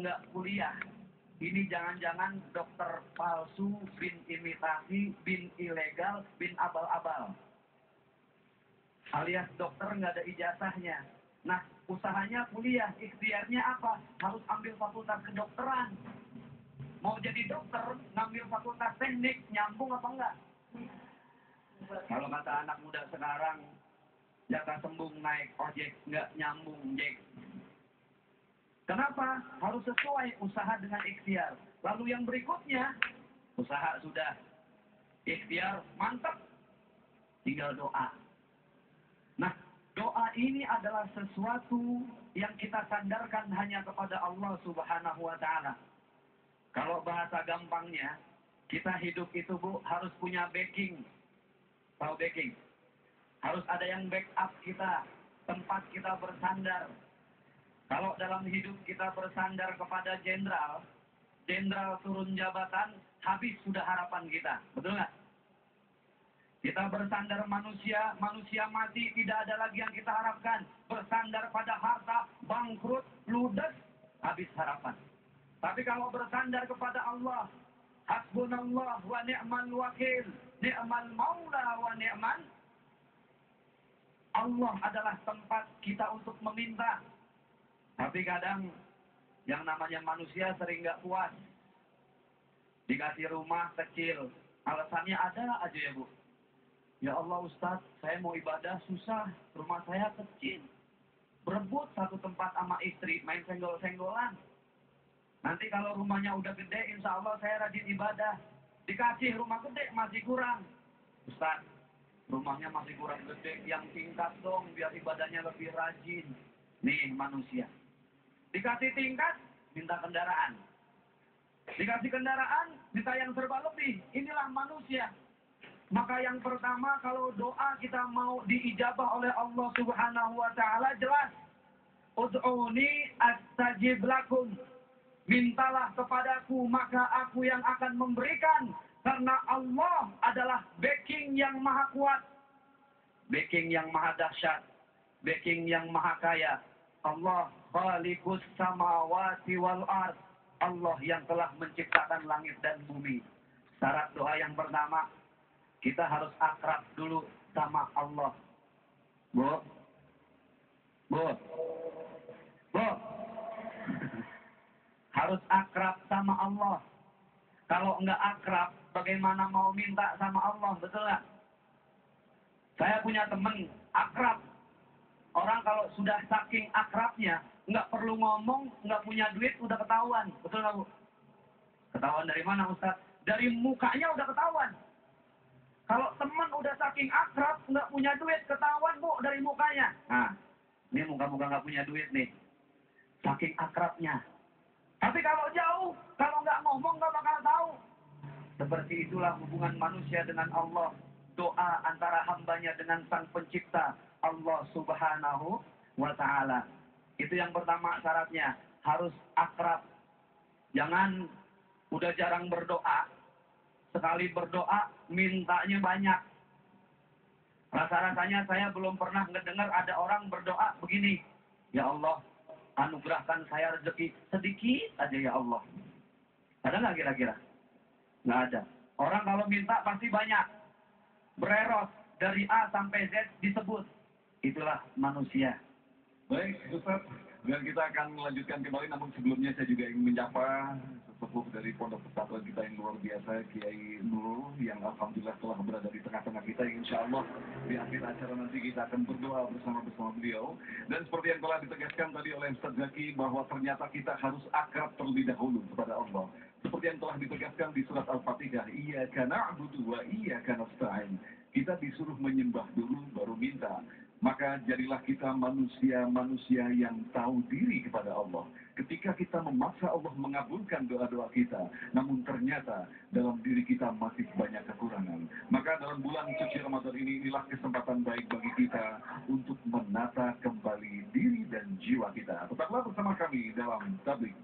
nggak kuliah. Ini jangan-jangan dokter palsu, bin imitasi, bin ilegal, bin abal-abal. Alias dokter nggak ada ijazahnya. Nah, usahanya kuliah, ikhtiarnya apa? Harus ambil fakultas kedokteran. Mau jadi dokter, ngambil fakultas teknik, nyambung apa enggak? Kalau kata anak muda sekarang, jaka sembung naik ojek, nggak nyambung, Jack. Kenapa? Harus sesuai usaha dengan ikhtiar. Lalu yang berikutnya, usaha sudah, ikhtiar mantap, tinggal doa. Nah, doa ini adalah sesuatu yang kita sandarkan hanya kepada Allah Subhanahu wa Ta'ala. Kalau bahasa gampangnya, kita hidup itu, Bu, harus punya backing. Tahu backing? Harus ada yang backup kita, tempat kita bersandar. Kalau dalam hidup kita bersandar kepada jenderal, jenderal turun jabatan, habis sudah harapan kita. Betul nggak? Kita bersandar manusia, manusia mati, tidak ada lagi yang kita harapkan. Bersandar pada harta, bangkrut, ludes, habis harapan. Tapi kalau bersandar kepada Allah, hasbunallah wa ni'mal wakil, ni'mal maula wa ni'mal. Allah adalah tempat kita untuk meminta. Tapi kadang yang namanya manusia sering nggak puas. Dikasih rumah kecil, alasannya ada aja ya, Bu. Ya Allah Ustadz, saya mau ibadah susah, rumah saya kecil. Berebut satu tempat sama istri, main senggol-senggolan. Nanti kalau rumahnya udah gede, insya Allah saya rajin ibadah. Dikasih rumah gede, masih kurang. Ustadz, rumahnya masih kurang gede, yang tingkat dong, biar ibadahnya lebih rajin. Nih manusia. Dikasih tingkat, minta kendaraan. Dikasih kendaraan, minta yang serba lebih. Inilah manusia. Maka yang pertama, kalau doa kita mau diijabah oleh Allah Subhanahu wa Ta'ala, jelas. Ud'uni astajib lakum. Mintalah kepadaku, maka aku yang akan memberikan. Karena Allah adalah backing yang maha kuat. Backing yang maha dahsyat. Backing yang maha kaya. Allah khaliqus samawati wal ard. Allah yang telah menciptakan langit dan bumi. Syarat doa yang pertama, kita harus akrab dulu sama Allah. Bu. Harus akrab sama Allah. Kalau enggak akrab, bagaimana mau minta sama Allah, betul nggak? Saya punya teman akrab. Orang kalau sudah saking akrabnya, nggak perlu ngomong, nggak punya duit, udah ketahuan. Betul nggak, Bu? Ketahuan dari mana, Ustaz? Dari mukanya udah ketahuan. Kalau teman udah saking akrab, nggak punya duit, ketahuan, Bu, dari mukanya. Nah, ini muka-muka nggak punya duit nih. Saking akrabnya. Tapi kalau jauh, kalau nggak ngomong, nggak bakal tahu. Seperti itulah hubungan manusia dengan Allah. Doa antara hambanya dengan sang pencipta, Allah Subhanahu wa Ta'ala. Itu yang pertama syaratnya. Harus akrab. Jangan udah jarang berdoa. Sekali berdoa, mintanya banyak. Rasa-rasanya saya belum pernah ngedengar ada orang berdoa begini. Ya Allah, anugerahkan saya rezeki sedikit aja ya Allah. Ada nggak kira-kira? Nggak ada. Orang kalau minta pasti banyak. Bereros dari A sampai Z disebut. Itulah manusia. Baik, Ustaz. Dan kita akan melanjutkan kembali, namun sebelumnya saya juga ingin menyapa sesepuh dari pondok pesantren kita yang luar biasa, Kiai Nurul, yang alhamdulillah telah berada di tengah-tengah kita. Insya Allah di akhir acara nanti kita akan berdoa bersama beliau. Dan seperti yang telah ditegaskan tadi oleh Ustaz Zaki, bahwa ternyata kita harus akrab terlebih dahulu kepada Allah. Seperti yang telah ditegaskan di surat Al-Fatihah, Iyyaka na'budu wa iyyaka nasta'in. Kita disuruh menyembah dulu, baru minta. Maka jadilah kita manusia-manusia yang tahu diri kepada Allah. Ketika kita memaksa Allah mengabulkan doa-doa kita, namun ternyata dalam diri kita masih banyak kekurangan. Maka dalam bulan suci Ramadan ini, inilah kesempatan baik bagi kita untuk menata kembali diri dan jiwa kita. Tetaplah bersama kami dalam Tabligh.